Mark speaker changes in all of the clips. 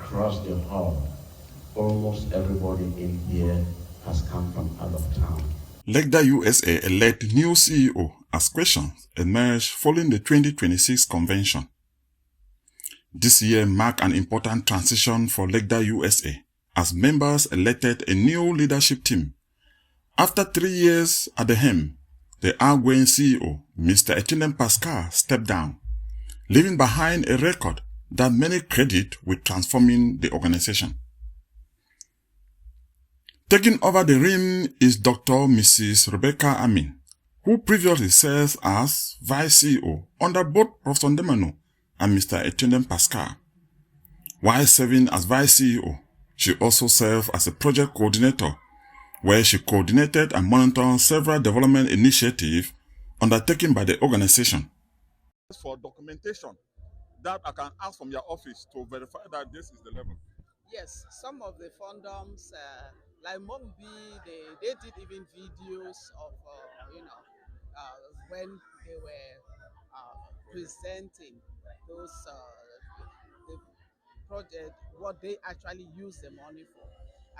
Speaker 1: across the hall, almost everybody in here has come from out of town.
Speaker 2: LECDA-USA elect new CEO as questions emerge following the 2026 convention. This year marked an important transition for LECDA-USA as members elected a new leadership team. After 3 years at the helm, the outgoing CEO, Mr. Etienne Pascal, stepped down, leaving behind a record that many credit with transforming the organization. Taking over the reins is Dr. Mrs. Rebeca Amin, who previously served as Vice CEO under both Professor Ndemanu and Mr. Etienne Pascal. While serving as Vice CEO, she also served as a project coordinator, where she coordinated and monitored several development initiatives undertaken by the organization.
Speaker 3: For documentation that I can ask from your office to verify that this is the level.
Speaker 4: Yes, some of the fandoms, like Mombi, they did even videos of, when they were presenting those, the project, what they actually use the money for.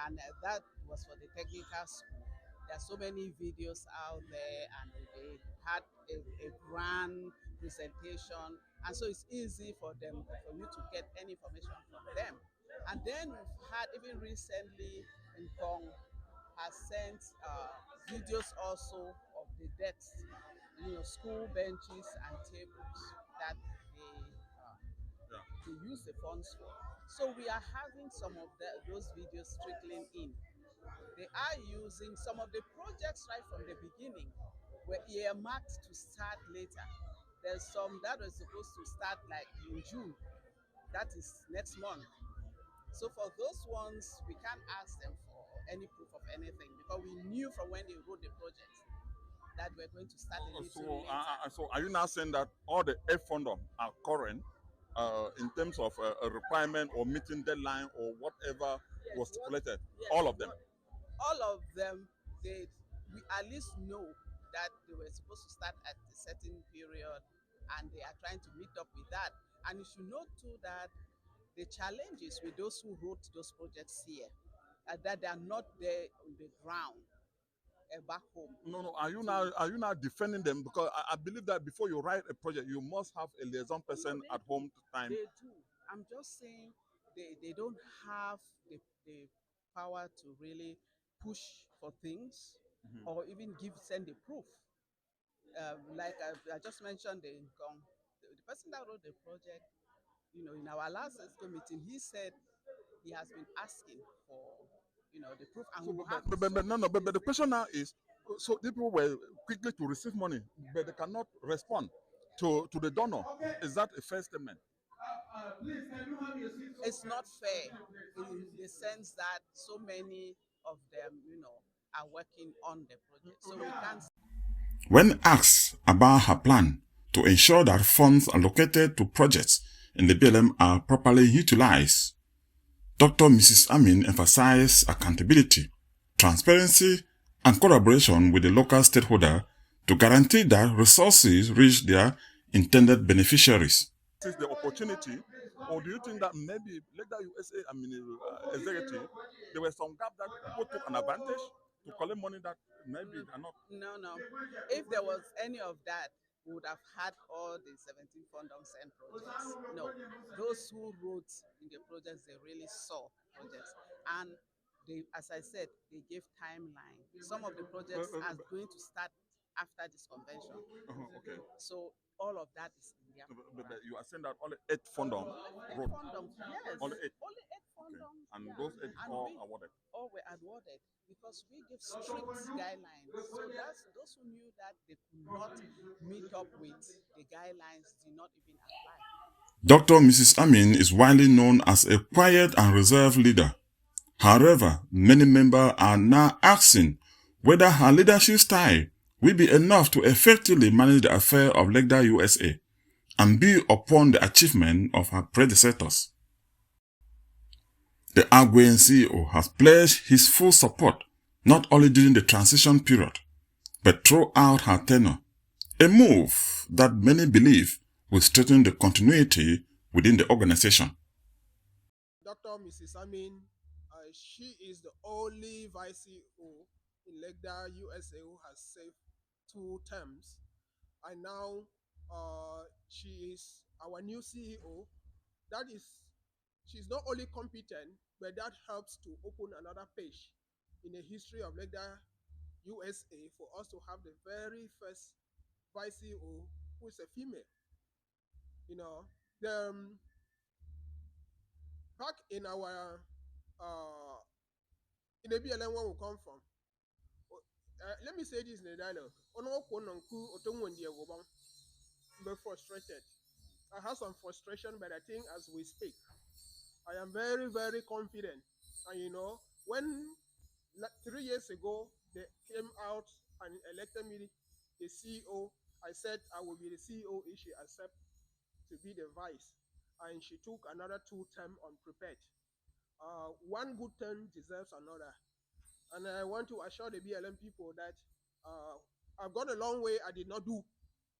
Speaker 4: And that was for the technical school. There are so many videos out there, and they had a grand presentation, and so it's easy for you to get any information from them. And then we've had, even recently, Nkong has sent videos also of the desks, school benches and tables that they use the funds for. So we are having some of those videos trickling in. They are using some of the projects right from the beginning were earmarked to start later. There's some that were supposed to start like in June. That is next month. So for those ones, we can't ask them for any proof of anything because we knew from when they wrote the project that we're going to start a little later.
Speaker 3: So are you now saying that all the F funding are current in terms of a requirement or meeting deadline or whatever was stipulated?
Speaker 4: Yes,
Speaker 3: all of them?
Speaker 4: All of them, we at least know that they were supposed to start at a certain period, and they are trying to meet up with that. And you should know too that the challenges with those who wrote those projects here are that they are not there on the ground back home.
Speaker 3: No. Are you now defending them? Because I believe that before you write a project, you must have a liaison person at home to time.
Speaker 4: They do. I'm just saying they don't have the power to really push for things or even send the proof. Like I just mentioned the income. The person that wrote the project, in our last ESCO meeting, he said he has been asking for, the proof. And
Speaker 3: but the question now is, so people were quickly to receive money, but they cannot respond to the donor. Is that a fair statement?
Speaker 4: It's not fair in the sense that so many of them, are working on the project. So we can't.
Speaker 2: When asked about her plan to ensure that funds allocated to projects in the BLM are properly utilized, Dr. Mrs. Amin emphasized accountability, transparency, and collaboration with the local stakeholder to guarantee that resources reach their intended beneficiaries.
Speaker 3: Is the opportunity, or do you think that maybe LECDA-USA, executive, there were some gaps that people took an advantage to collect money that maybe are not?
Speaker 4: No. If there was any of that, we would have had all the 17 Fundum Send projects. No, those who wrote in the projects, they really saw projects. And they, as I said, they gave timeline. Some of the projects are going to start after this convention.
Speaker 3: Okay.
Speaker 4: So all of that is in their
Speaker 3: But you are saying that only 8 fundum wrote?
Speaker 4: Yes.
Speaker 3: Only 8?
Speaker 4: Only 8 fundum.
Speaker 3: Okay. And those 8 all awarded?
Speaker 4: All were awarded because we give strict guidelines. So those who knew that they could not meet up with the guidelines did not even apply.
Speaker 2: Dr. Mrs. Amin is widely known as a quiet and reserved leader. However, many members are now asking whether her leadership style will be enough to effectively manage the affair of LECDA-USA and build upon the achievement of her predecessors. The outgoing CEO has pledged his full support not only during the transition period, but throughout her tenure, a move that many believe will strengthen the continuity within the organization.
Speaker 5: Dr. Mrs. Amin, she is the only Vice CEO in LECDA-USA who has served 2 terms. And now she is our new CEO. That is, she's not only competent, but that helps to open another page in the history of LECDA-USA for us to have the very first Vice CEO who is a female. You know, back in our in the BLM where we come from. Let me say this in a dialogue. Be frustrated. I have some frustration, but I think as we speak, I am very, very confident. And you know, when 3 years ago they came out and elected me the CEO, I said I will be the CEO if she accepts to be the vice. And she took another 2 terms unprepared. One good turn deserves another. And I want to assure the BLM people that I've gone a long way. I did not do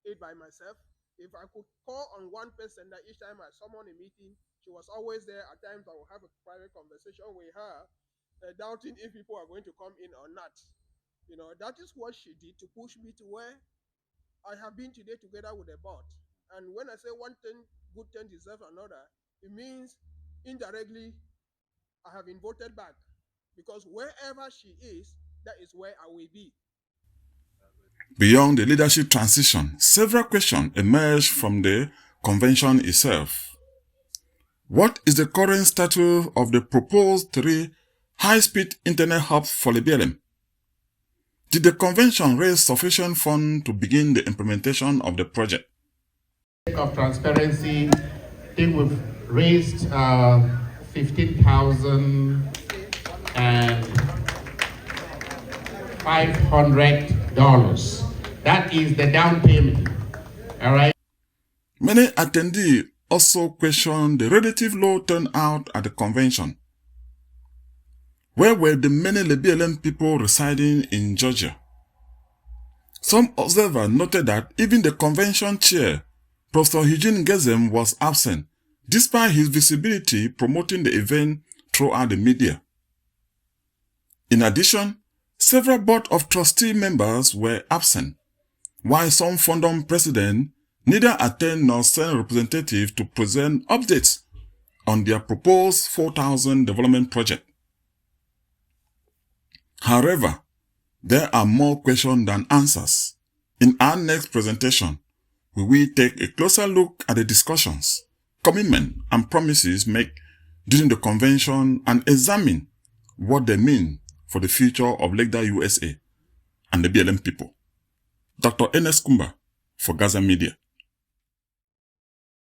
Speaker 5: it by myself. If I could call on one person that each time I summon a meeting, she was always there. At times I will have a private conversation with her, doubting if people are going to come in or not. You know, that is what she did to push me to where I have been today together with the board. And when I say one thing, good thing deserves another, it means indirectly I have been voted back, because wherever she is, that is where I will be.
Speaker 2: Beyond the leadership transition, several questions emerged from the convention itself. What is the current status of the proposed 3 high-speed internet hubs for the BLM? Did the convention raise sufficient funds to begin the implementation of the project?
Speaker 6: Of transparency, I think we've raised $15,500. That is the down payment. All right.
Speaker 2: Many attendees also questioned the relative low turnout at the convention. Where were the many BLM people residing in Georgia? Some observers noted that even the convention chair, Professor Eugene Gezem, was absent, despite his visibility promoting the event throughout the media. In addition, several Board of Trustee members were absent, while some Fondom presidents neither attend nor send representatives to present updates on their proposed 4,000 development project. However, there are more questions than answers. In our next presentation, we will take a closer look at the discussions, commitments, and promises made during the convention and examine what they mean for the future of LECDA-USA and the BLM people. Dr. Enes Kumba for Gaza Media.